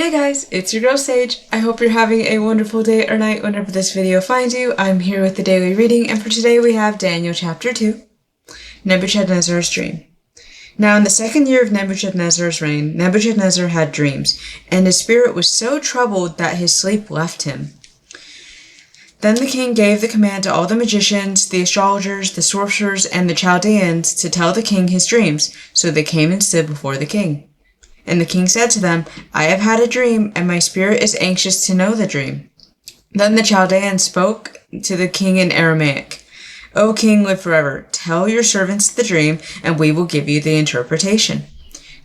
Hey guys, it's your girl Sage. I hope you're having a wonderful day or night whenever this video finds you. I'm here with the daily reading, and for today we have Daniel chapter 2, Nebuchadnezzar's dream. Now in the second year of Nebuchadnezzar's reign, Nebuchadnezzar had dreams, and his spirit was so troubled that his sleep left him. Then the king gave the command to all the magicians, the astrologers, the sorcerers, and the Chaldeans to tell the king his dreams, so they came and stood before the king. And the king said to them, I have had a dream, and my spirit is anxious to know the dream. Then the Chaldeans spoke to the king in Aramaic. O king, live forever. Tell your servants the dream, and we will give you the interpretation.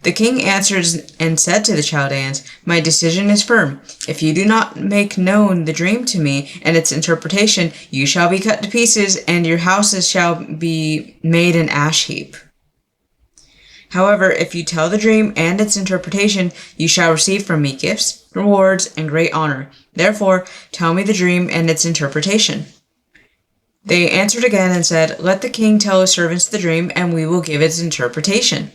The king answered and said to the Chaldeans, My decision is firm. If you do not make known the dream to me and its interpretation, you shall be cut to pieces, and your houses shall be made an ash heap. However, if you tell the dream and its interpretation, you shall receive from me gifts, rewards, and great honor. Therefore, tell me the dream and its interpretation. They answered again and said, Let the king tell his servants the dream, and we will give its interpretation.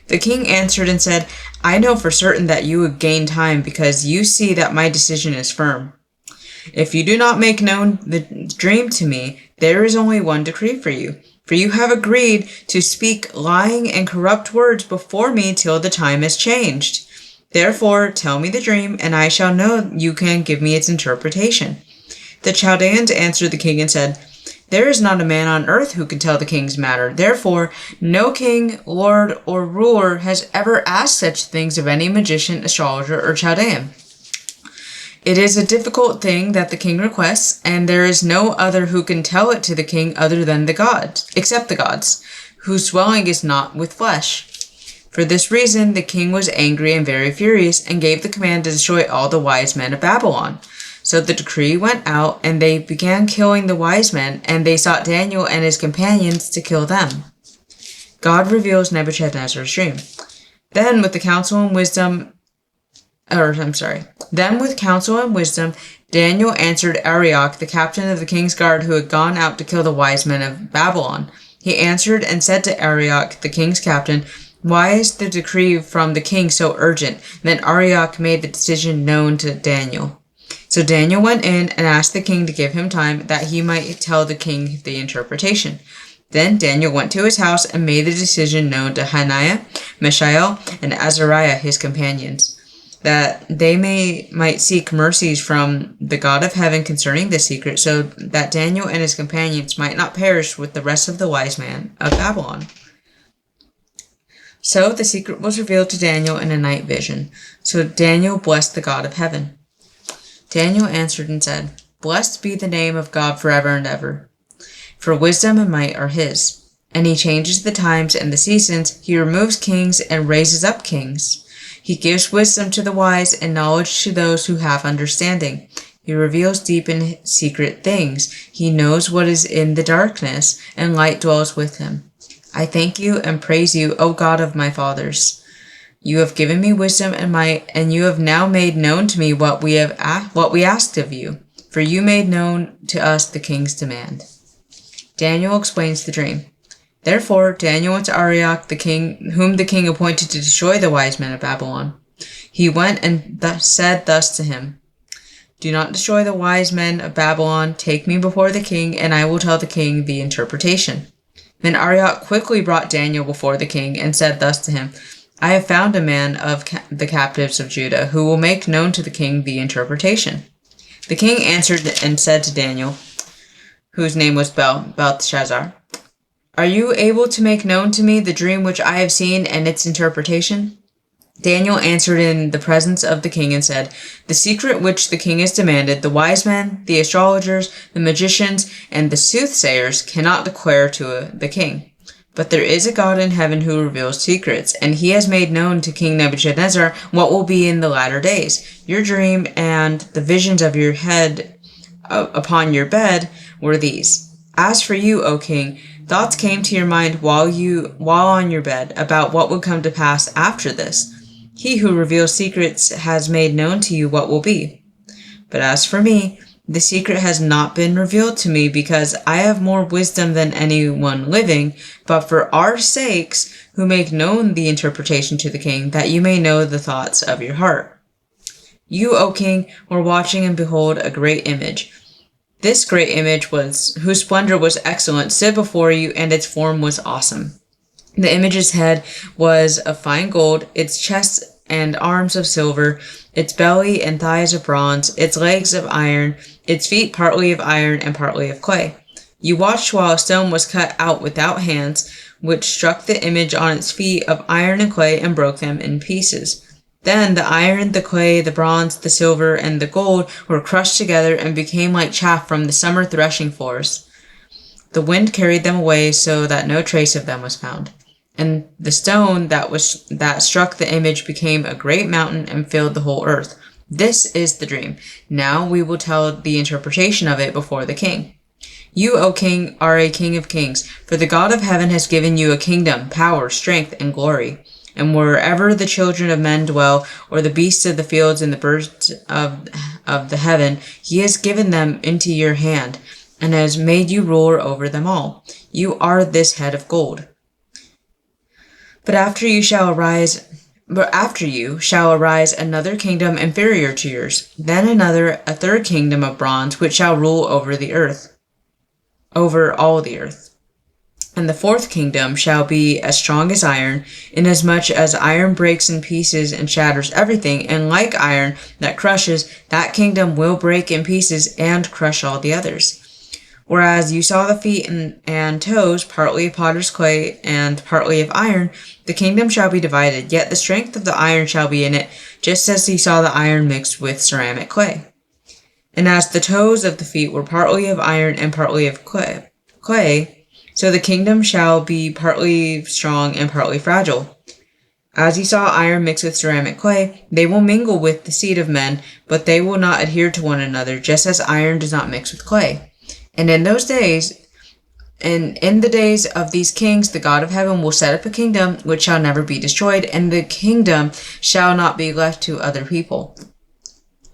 The king answered and said, I know for certain that you would gain time, because you see that my decision is firm. If you do not make known the dream to me, there is only one decree for you. For you have agreed to speak lying and corrupt words before me till the time is changed. Therefore, tell me the dream, and I shall know you can give me its interpretation. The Chaldeans answered the king and said, There is not a man on earth who can tell the king's matter. Therefore, no king, lord, or ruler has ever asked such things of any magician, astrologer, or Chaldean. It is a difficult thing that the king requests, and there is no other who can tell it to the king other than the gods, except the gods, whose dwelling is not with flesh. For this reason, the king was angry and very furious, and gave the command to destroy all the wise men of Babylon. So the decree went out, and they began killing the wise men, and they sought Daniel and his companions to kill them. God reveals Nebuchadnezzar's dream. Then with counsel and wisdom, Daniel answered Arioch, the captain of the king's guard, who had gone out to kill the wise men of Babylon. He answered and said to Arioch, the king's captain, Why is the decree from the king so urgent? Then Arioch made the decision known to Daniel. So Daniel went in and asked the king to give him time, that he might tell the king the interpretation. Then Daniel went to his house and made the decision known to Hananiah, Mishael, and Azariah, his companions, that they might seek mercies from the God of heaven concerning this secret, so that Daniel and his companions might not perish with the rest of the wise men of Babylon. So the secret was revealed to Daniel in a night vision. So Daniel blessed the God of heaven. Daniel answered and said, Blessed be the name of God forever and ever. For wisdom and might are his. And he changes the times and the seasons. He removes kings and raises up kings. He gives wisdom to the wise and knowledge to those who have understanding. He reveals deep and secret things. He knows what is in the darkness, and light dwells with him. I thank you and praise you, O God of my fathers. You have given me wisdom and might, and you have now made known to me what we asked of you, for you made known to us the king's demand. Daniel explains the dream. Therefore, Daniel went to Arioch, the king, whom the king appointed to destroy the wise men of Babylon. He went and said thus to him, Do not destroy the wise men of Babylon. Take me before the king, and I will tell the king the interpretation. Then Arioch quickly brought Daniel before the king and said thus to him, I have found a man of the captives of Judah who will make known to the king the interpretation. The king answered and said to Daniel, whose name was Belteshazzar, Are you able to make known to me the dream which I have seen and its interpretation? Daniel answered in the presence of the king and said, The secret which the king has demanded, the wise men, the astrologers, the magicians, and the soothsayers cannot declare to the king. But there is a God in heaven who reveals secrets, and he has made known to King Nebuchadnezzar what will be in the latter days. Your dream and the visions of your head upon your bed were these. As for you, O king, thoughts came to your mind while on your bed about what would come to pass after this. He who reveals secrets has made known to you what will be. But as for me, the secret has not been revealed to me, because I have more wisdom than anyone living, but for our sakes, who make known the interpretation to the king, that you may know the thoughts of your heart. You, O king, were watching, and behold, a great image. This great image whose splendor was excellent, stood before you, and its form was awesome. The image's head was of fine gold, its chest and arms of silver, its belly and thighs of bronze, its legs of iron, its feet partly of iron and partly of clay. You watched while a stone was cut out without hands, which struck the image on its feet of iron and clay and broke them in pieces. Then the iron, the clay, the bronze, the silver, and the gold were crushed together and became like chaff from the summer threshing floors. The wind carried them away so that no trace of them was found. And the stone that struck the image became a great mountain and filled the whole earth. This is the dream. Now we will tell the interpretation of it before the king. You, O king, are a king of kings, for the God of heaven has given you a kingdom, power, strength, and glory. And wherever the children of men dwell, or the beasts of the fields and the birds of the heaven, he has given them into your hand, and has made you ruler over them all. You are this head of gold. But after you shall arise another kingdom inferior to yours, then a third kingdom of bronze, which shall rule over all the earth. And the fourth kingdom shall be as strong as iron, inasmuch as iron breaks in pieces and shatters everything, and like iron that crushes, that kingdom will break in pieces and crush all the others. Whereas you saw the feet and toes, partly of potter's clay and partly of iron, the kingdom shall be divided, yet the strength of the iron shall be in it, just as you saw the iron mixed with ceramic clay. And as the toes of the feet were partly of iron and partly of clay, so the kingdom shall be partly strong and partly fragile. As you saw iron mixed with ceramic clay, they will mingle with the seed of men, but they will not adhere to one another, just as iron does not mix with clay. And in the days of these kings, the God of heaven will set up a kingdom which shall never be destroyed, and the kingdom shall not be left to other people.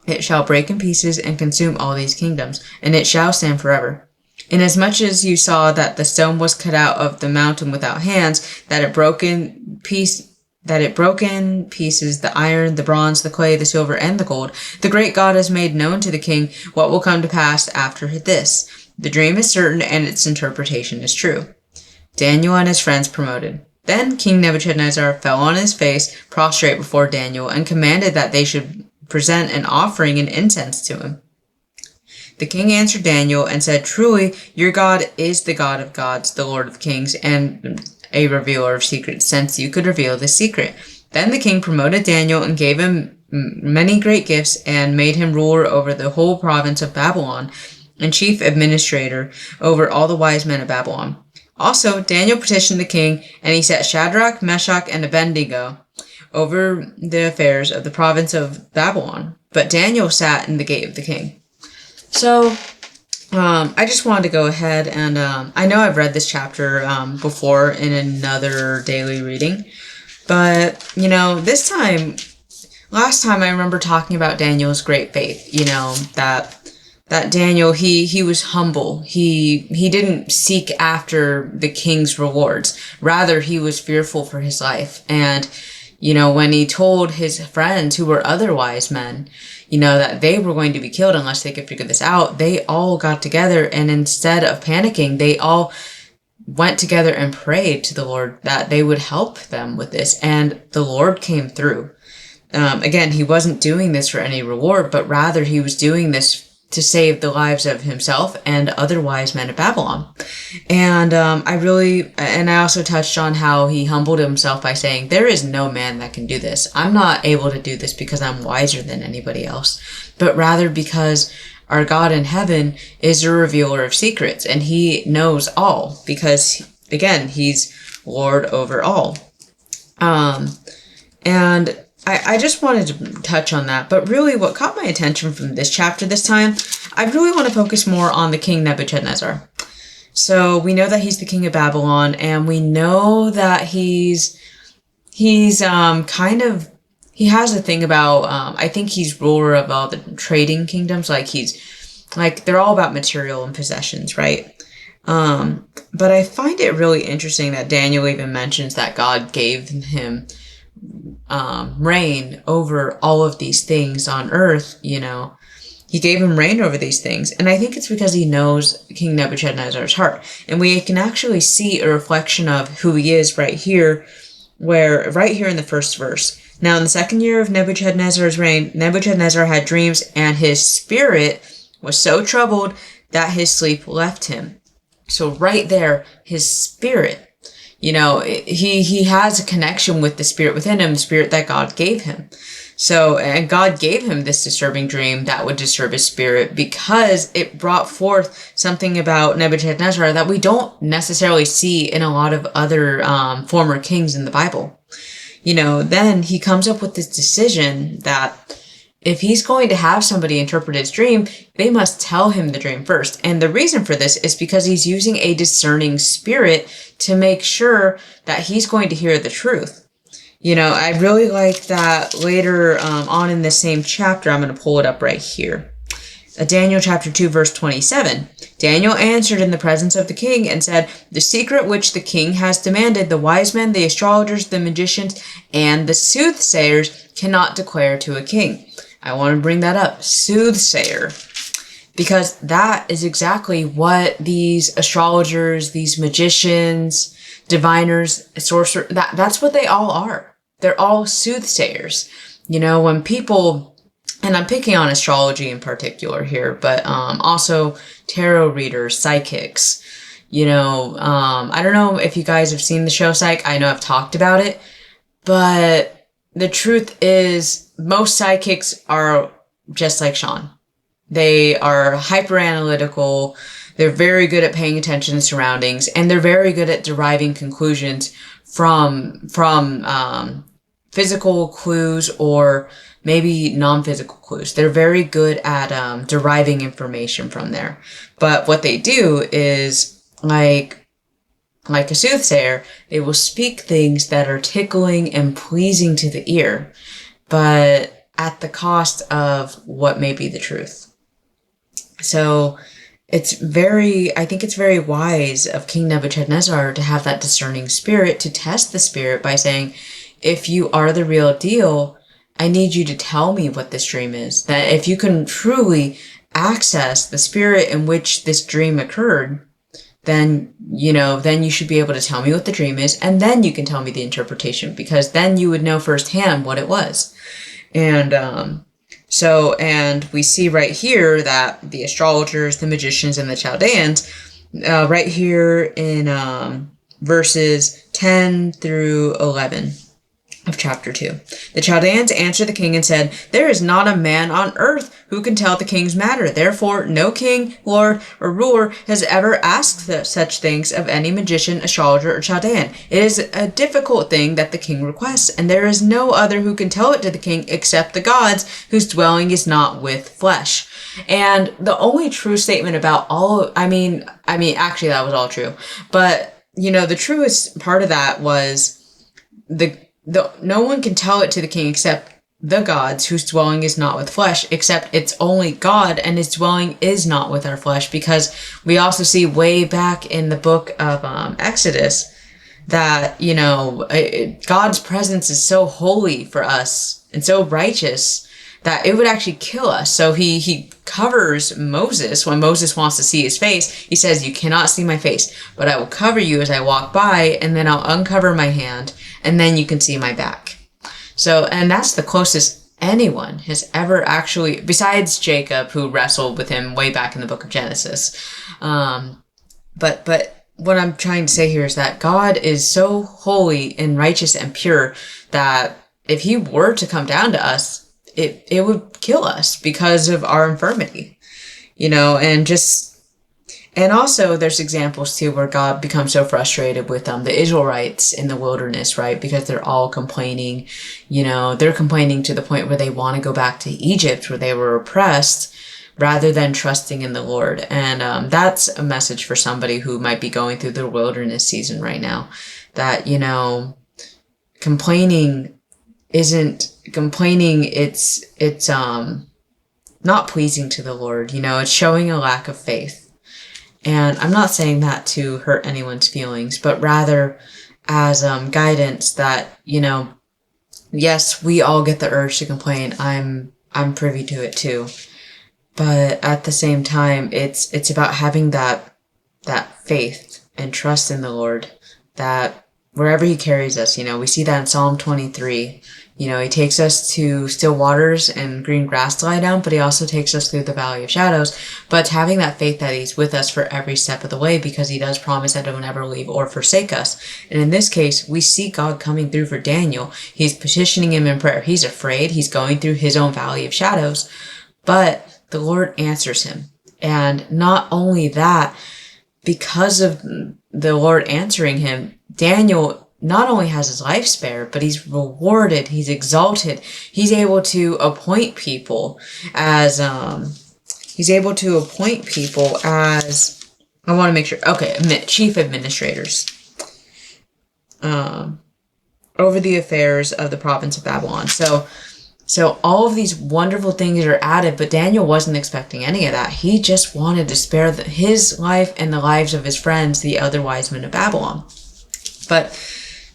It shall break in pieces and consume all these kingdoms, and it shall stand forever. Inasmuch as you saw that the stone was cut out of the mountain without hands, that it broke in pieces the iron, the bronze, the clay, the silver, and the gold, the great God has made known to the king what will come to pass after this. The dream is certain, and its interpretation is true. Daniel and his friends promoted. Then King Nebuchadnezzar fell on his face, prostrate before Daniel, and commanded that they should present an offering and incense to him. The king answered Daniel and said, Truly, your God is the God of gods, the Lord of kings, and a revealer of secrets, since you could reveal this secret. Then the king promoted Daniel and gave him many great gifts, and made him ruler over the whole province of Babylon, and chief administrator over all the wise men of Babylon. Also, Daniel petitioned the king, and he set Shadrach, Meshach, and Abednego over the affairs of the province of Babylon. But Daniel sat in the gate of the king. So, I just wanted to go ahead and, I know I've read this chapter, before in another daily reading, but, last time I remember talking about Daniel's great faith, that Daniel, he was humble. He didn't seek after the king's rewards. Rather, he was fearful for his life. And, when he told his friends who were other wise men, that they were going to be killed unless they could figure this out, they all got together, and instead of panicking, they all went together and prayed to the Lord that they would help them with this, and the Lord came through. Again, he wasn't doing this for any reward, but rather he was doing this to save the lives of himself and other wise men of Babylon. And I also touched on how he humbled himself by saying, there is no man that can do this. I'm not able to do this because I'm wiser than anybody else, but rather because our God in heaven is a revealer of secrets, and he knows all, because, again, he's Lord over all. And I just wanted to touch on that, but really what caught my attention from this chapter this time, I really want to focus more on the King Nebuchadnezzar. So we know that he's the king of Babylon, and we know that he has a thing about, I think he's ruler of all the trading kingdoms, they're all about material and possessions, right? But I find it really interesting that Daniel even mentions that God gave him reign over all of these things on earth, you know. He gave him reign over these things. And I think it's because he knows King Nebuchadnezzar's heart. And we can actually see a reflection of who he is right here, right here in the first verse. Now, in the second year of Nebuchadnezzar's reign, Nebuchadnezzar had dreams, and his spirit was so troubled that his sleep left him. So right there, his spirit, you know, he has a connection with the spirit within him, the spirit that God gave him. So, and God gave him this disturbing dream that would disturb his spirit because it brought forth something about Nebuchadnezzar that we don't necessarily see in a lot of other former kings in the Bible. You know, then he comes up with this decision that if he's going to have somebody interpret his dream, they must tell him the dream first. And the reason for this is because he's using a discerning spirit to make sure that he's going to hear the truth. You know, I really like that later on in the same chapter. I'm going to pull it up right here. Daniel chapter 2, verse 27. Daniel answered in the presence of the king and said, "The secret which the king has demanded, the wise men, the astrologers, the magicians, and the soothsayers cannot declare to a king." I want to bring that up. Soothsayer. Because that is exactly what these astrologers, these magicians, diviners, sorcerers, that's what they all are. They're all soothsayers. You know, when people, and I'm picking on astrology in particular here, but also tarot readers, psychics, you know, I don't know if you guys have seen the show Psych. I know I've talked about it, but the truth is most psychics are just like Sean. They are hyper analytical. They're very good at paying attention to surroundings, and they're very good at deriving conclusions from physical clues or maybe non-physical clues. They're very good at deriving information from there. But what they do is, like a soothsayer, they will speak things that are tickling and pleasing to the ear, but at the cost of what may be the truth. So I think it's very wise of King Nebuchadnezzar to have that discerning spirit to test the spirit by saying, if you are the real deal, I need you to tell me what this dream is. That if you can truly access the spirit in which this dream occurred, then, you know, then you should be able to tell me what the dream is, and then you can tell me the interpretation, because then you would know firsthand what it was. And, and we see right here that the astrologers, the magicians, and the Chaldeans, right here in verses 10 through 11 of chapter 2. The Chaldeans answered the king and said, "There is not a man on earth who can tell the king's matter. Therefore, no king, lord, or ruler has ever asked such things of any magician, astrologer, or Chaldean. It is a difficult thing that the king requests, and there is no other who can tell it to the king except the gods, whose dwelling is not with flesh." And the only true statement about actually that was all true. But, you know, the truest part of that was no one can tell it to the king except the gods, whose dwelling is not with flesh, except it's only God, and his dwelling is not with our flesh, because we also see way back in the book of Exodus that, you know, God's presence is so holy for us and so righteous that it would actually kill us. So he covers Moses when Moses wants to see his face. He says, "You cannot see my face, but I will cover you as I walk by, and then I'll uncover my hand, and then you can see my back." So, and that's the closest anyone has ever actually, besides Jacob, who wrestled with him way back in the book of Genesis. But what I'm trying to say here is that God is so holy and righteous and pure that if he were to come down to us, it would kill us because of our infirmity, you know. And also there's examples too where God becomes so frustrated with the Israelites in the wilderness, right? Because they're all complaining, you know, they're complaining to the point where they want to go back to Egypt where they were oppressed, rather than trusting in the Lord. And that's a message for somebody who might be going through the wilderness season right now, that, you know, it's not pleasing to the Lord. You know, it's showing a lack of faith. And I'm not saying that to hurt anyone's feelings, but rather as guidance that, you know, Yes, we all get the urge to complain. I'm privy to it too. But at the same time, it's about having that faith and trust in the Lord, that wherever he carries us, we see that in Psalm 23. He takes us to still waters and green grass to lie down, but he also takes us through the valley of shadows. But having that faith that he's with us for every step of the way, because he does promise that he'll never leave or forsake us. And in this case, we see God coming through for Daniel. He's petitioning him in prayer. He's afraid. He's going through his own valley of shadows, but the Lord answers him. And not only that, because of the Lord answering him, Daniel not only has his life spared, but he's rewarded, he's exalted. He's able to appoint people as, I want to make sure, okay, chief administrators, over the affairs of the province of Babylon. So all of these wonderful things are added, but Daniel wasn't expecting any of that. He just wanted to spare his life and the lives of his friends, the other wise men of Babylon. But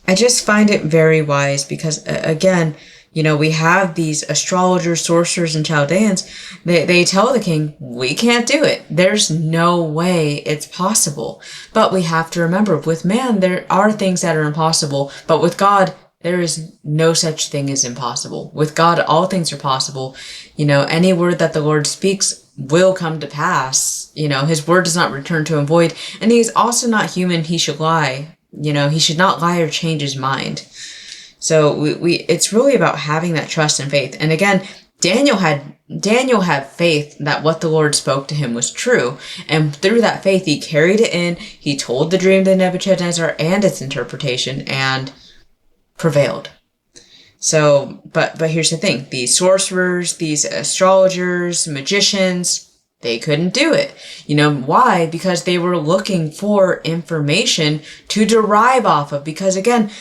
I just find it very wise because, again, we have these astrologers, sorcerers, and Chaldeans. They tell the king, we can't do it. There's no way it's possible. But we have to remember, with man, there are things that are impossible. But with God, there is no such thing as impossible. With God, all things are possible. Any word that the Lord speaks will come to pass. His word does not return to him void. And he is also not human. He should lie. He should not lie or change his mind. So it's really about having that trust and faith. And again, Daniel had faith that what the Lord spoke to him was true. And through that faith, he carried it in. He told the dream to Nebuchadnezzar and its interpretation and prevailed. So, but here's the thing. These sorcerers, these astrologers, magicians, they couldn't do it. Why? Because they were looking for information to derive off of. Because again,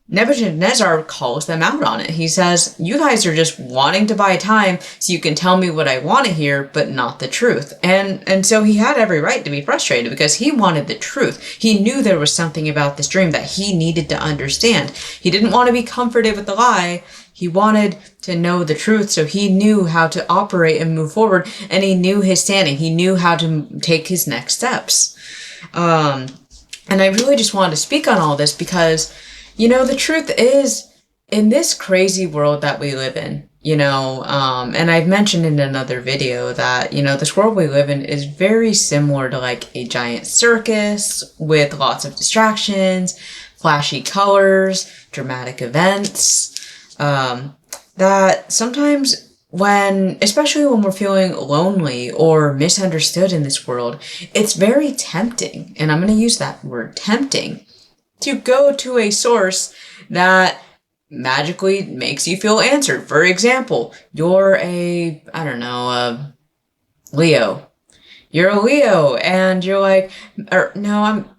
Nebuchadnezzar calls them out on it. He says, you guys are just wanting to buy time so you can tell me what I want to hear, but not the truth. And so he had every right to be frustrated because he wanted the truth. He knew there was something about this dream that he needed to understand. He didn't want to be comforted with the lie. He wanted to know the truth, so he knew how to operate and move forward, and he knew his standing. He knew how to take his next steps. And I really just wanted to speak on all this because, the truth is, in this crazy world that we live in, and I've mentioned in another video that, this world we live in is very similar to like a giant circus with lots of distractions, flashy colors, dramatic events. That sometimes especially when we're feeling lonely or misunderstood in this world, it's very tempting, and I'm going to use that word, tempting, to go to a source that magically makes you feel answered. For example, you're a Leo. You're a Leo, and you're like,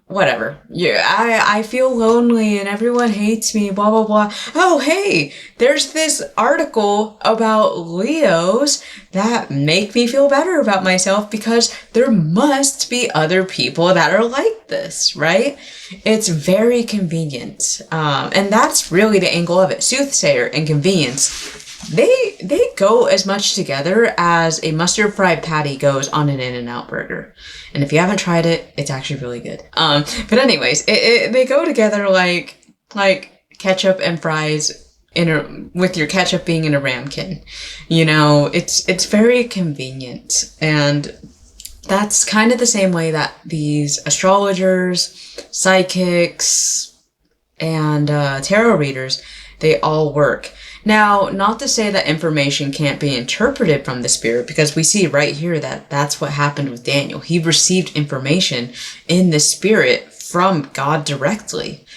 whatever. I feel lonely and everyone hates me, blah, blah, blah. Oh, hey, there's this article about Leos that make me feel better about myself because there must be other people that are like this, right? It's very convenient. And that's really the angle of it. Soothsayer and convenience. They go as much together as a mustard fried patty goes on an In-N-Out burger. And if you haven't tried it, it's actually really good. But anyways, they go together like ketchup and fries with your ketchup being in a ramekin. It's very convenient. And that's kind of the same way that these astrologers, psychics, and tarot readers, they all work. Now, not to say that information can't be interpreted from the Spirit, because we see right here that that's what happened with Daniel. He received information in the Spirit from God directly.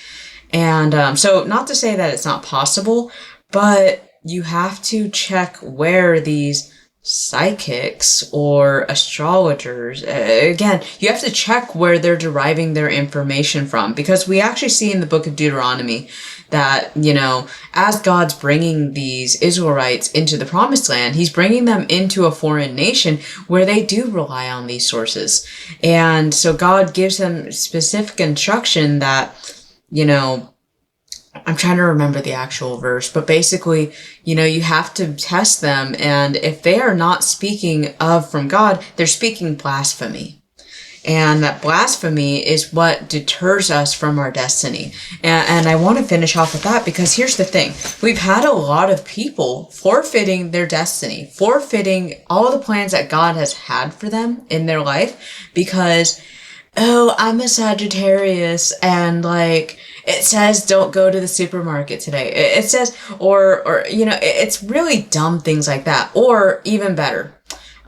And so not to say that it's not possible, but you have to check where these psychics or astrologers, again, you have to check where they're deriving their information from, because we actually see in the book of Deuteronomy that, as God's bringing these Israelites into the promised land, he's bringing them into a foreign nation where they do rely on these sources. And so God gives them specific instruction that, I'm trying to remember the actual verse, but basically, you have to test them. And if they are not speaking from God, they're speaking blasphemy. And that blasphemy is what deters us from our destiny. And I want to finish off with that, because here's the thing. We've had a lot of people forfeiting their destiny, forfeiting all the plans that God has had for them in their life because, oh, I'm a Sagittarius and it says don't go to the supermarket today. It says, or it's really dumb things like that. Or even better,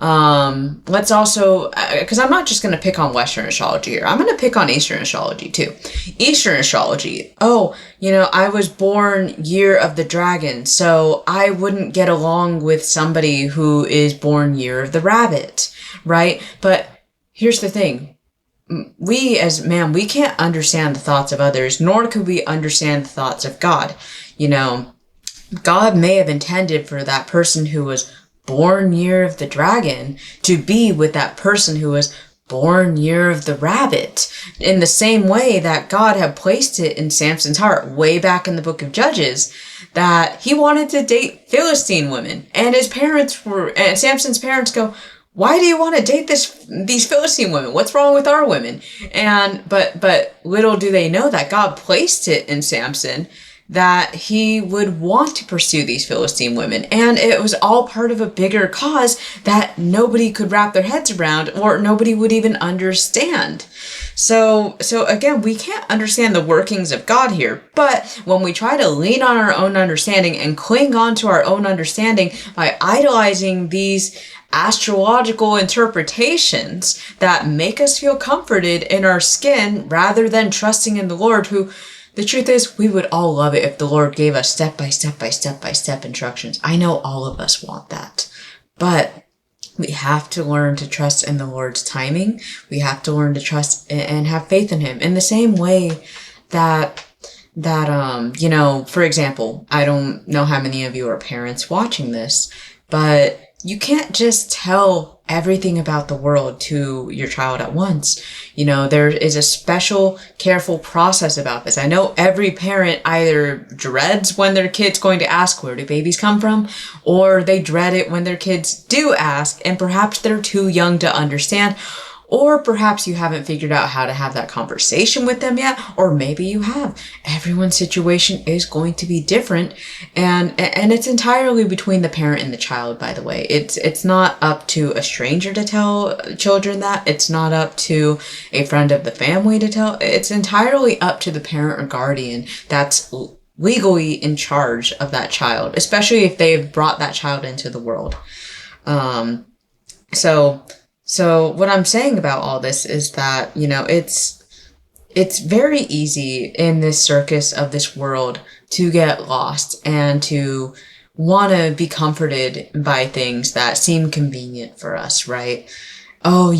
let's also, because I'm not just going to pick on Western astrology here. I'm going to pick on Eastern astrology too. Eastern astrology. Oh, I was born year of the dragon, so I wouldn't get along with somebody who is born year of the rabbit, right? But here's the thing. We as man, we can't understand the thoughts of others, nor could we understand the thoughts of God. God may have intended for that person who was born year of the dragon to be with that person who was born year of the rabbit, in the same way that God had placed it in Samson's heart way back in the book of Judges that he wanted to date Philistine women. And Samson's parents go, why do you want to date these Philistine women? What's wrong with our women? But little do they know that God placed it in Samson that he would want to pursue these Philistine women. And it was all part of a bigger cause that nobody could wrap their heads around, or nobody would even understand. So again, we can't understand the workings of God here. But when we try to lean on our own understanding and cling on to our own understanding by idolizing these astrological interpretations that make us feel comforted in our skin rather than trusting in the Lord, who, the truth is, we would all love it if the Lord gave us step by step instructions. I know all of us want that. But we have to learn to trust in the Lord's timing. We have to learn to trust and have faith in Him. In the same way that for example, I don't know how many of you are parents watching this, but you can't just tell everything about the world to your child at once. There is a special, careful process about this. I know every parent either dreads when their kid's going to ask, where do babies come from? Or they dread it when their kids do ask, and perhaps they're too young to understand. Or perhaps you haven't figured out how to have that conversation with them yet, or maybe you have. Everyone's situation is going to be different, and it's entirely between the parent and the child, by the way. It's not up to a stranger to tell children that. It's not up to a friend of the family to tell. It's entirely up to the parent or guardian that's legally in charge of that child, especially if they've brought that child into the world. So what I'm saying about all this is that, it's very easy in this circus of this world to get lost and to want to be comforted by things that seem convenient for us, right? Oh,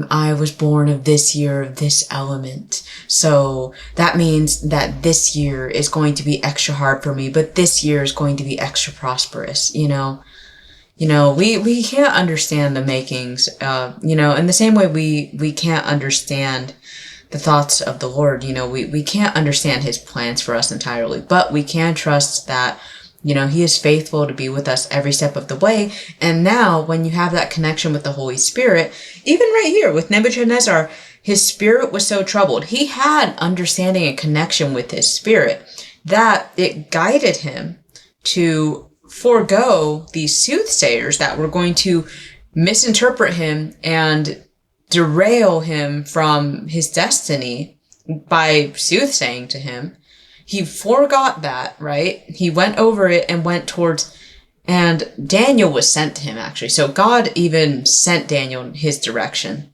I was born of this year of this element. So that means that this year is going to be extra hard for me, but this year is going to be extra prosperous, we can't understand the makings, in the same way we can't understand the thoughts of the Lord. We can't understand His plans for us entirely, but we can trust that, He is faithful to be with us every step of the way. And now when you have that connection with the Holy Spirit, even right here with Nebuchadnezzar, his spirit was so troubled. He had understanding and connection with his spirit that it guided him to forego these soothsayers that were going to misinterpret him and derail him from his destiny by soothsaying to him. He forgot that, right? He went over it and went towards, and Daniel was sent to him, actually. So God even sent Daniel in his direction.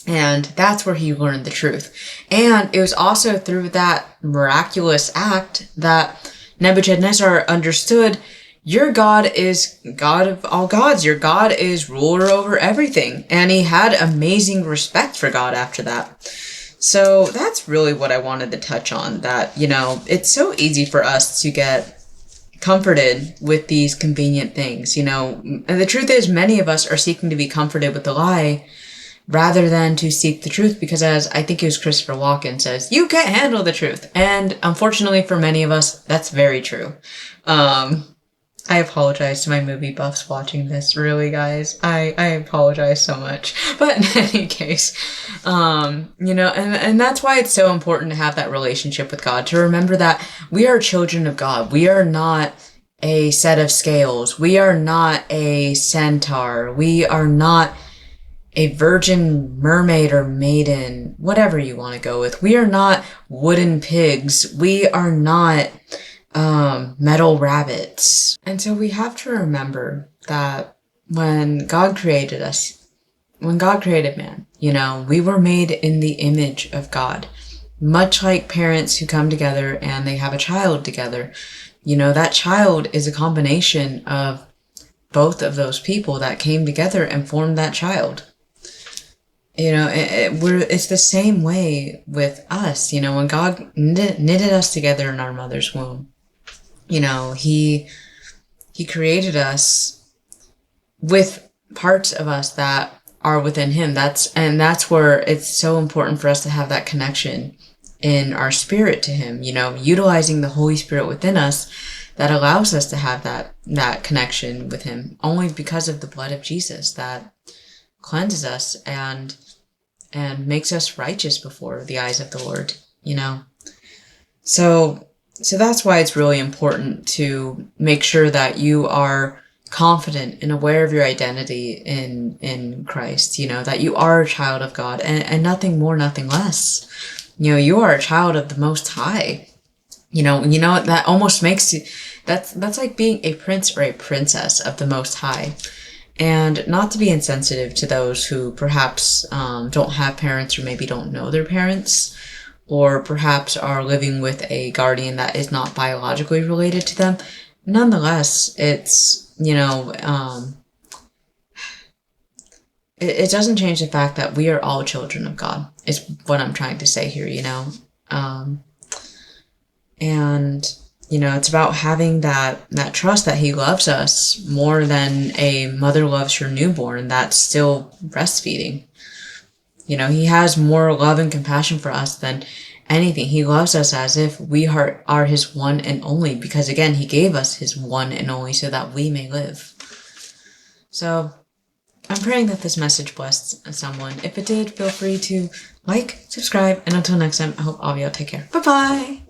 And that's where he learned the truth. And it was also through that miraculous act that Nebuchadnezzar understood, your God is God of all gods. Your God is ruler over everything. And he had amazing respect for God after that. So that's really what I wanted to touch on, that, it's so easy for us to get comforted with these convenient things, and the truth is many of us are seeking to be comforted with the lie rather than to seek the truth, because as I think it was Christopher Walken says, you can't handle the truth. And unfortunately for many of us, that's very true. I apologize to my movie buffs watching this, really, guys. I apologize so much. But in any case, you know, and that's why it's so important to have that relationship with God, to remember that we are children of God. We are not a set of scales. We are not a centaur. We are not a virgin mermaid or maiden, whatever you want to go with. We are not wooden pigs. We are not metal rabbits. And so we have to remember that when God created us, when God created man, you know, we were made in the image of God. Much like parents who come together and they have a child together, you know, that child is a combination of both of those people that came together and formed that child. You know, it's the same way with us. You know, when God knitted us together in our mother's womb, you know, he created us with parts of us that are within him. That's where it's so important for us to have that connection in our spirit to him, you know, utilizing the Holy Spirit within us that allows us to have that connection with him, only because of the blood of Jesus that cleanses us and makes us righteous before the eyes of the Lord, you know. So that's why it's really important to make sure that you are confident and aware of your identity in Christ, you know, that you are a child of God and nothing more, nothing less. You know, you are a child of the Most High. You know, that almost makes you, that's like being a prince or a princess of the Most High. And not to be insensitive to those who perhaps don't have parents or maybe don't know their parents, or perhaps are living with a guardian that is not biologically related to them. Nonetheless, it's, you know, it doesn't change the fact that we are all children of God, is what I'm trying to say here, you know. And, you know, it's about having that trust that he loves us more than a mother loves her newborn that's still breastfeeding. You know, he has more love and compassion for us than anything. He loves us as if we are his one and only, because again, he gave us his one and only so that we may live. So I'm praying that this message blessed someone. If it did, feel free to like, subscribe, and until next time, I hope all of y'all take care. Bye-bye!